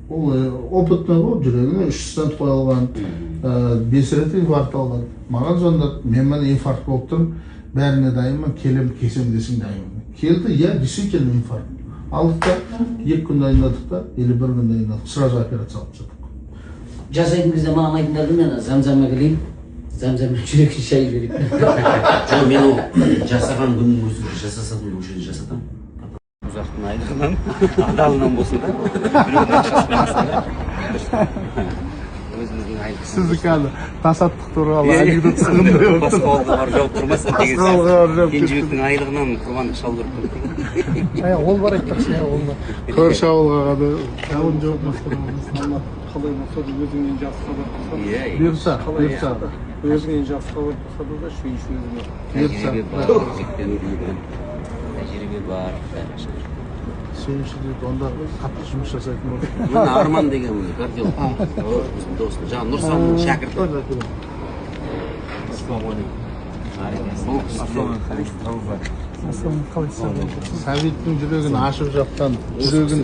Ол опытный ғой, жүрегіне 3 стент қойылған, 5 рет инфаркт алған. Маған звондады, мен міне инфаркт болып тұрмын, бәріне дайынмын, келем, кесем десең дайынмын. Келді, я действительно инфаркт. Алдық та, 2 күн дайындадық та, или 1 күн дайындадық, сразу операция алып жаттық. Жасайтын кезде маған айтыңдар мен Замзамға келейін, Замзаммен жүрекке шай берейік. Жоқ, мен ол жасаған күннің өзінде жасасам, ол жерде жасатам. Ұзақтың айлығынан, адалынан болсын да, біреудің ақшасымен алсын да. Өзіміздің айлықсыз. Сізді қазір тасаттық туралы анекдот сығындай отыр. Басқа ауылға барып жауап тұрмаса деген сияқты. Кенжебектің айлығынан құрбандық шал көріп тұрып. Ол бар айтпақшы, ол бар. Көрші ауылға қады, жауын жоқ мастырмыз. Қалай болса да өзіңнен жақсы хабар болса. Бұйырса. Өзіңнен жақсы хабар болса да şu iş өзіңе. Тәжірибе бар, жекпен үлгерген. Тәжірибе бар. Сүйінші дейді, онда қатты жұмыс жасайтын болды. Мен Арман деген кардиолог. Біздің досым. Жаңа Нұрсанның шәкірті. Сәбиттің жүрегін ашып жатқан, жүрегін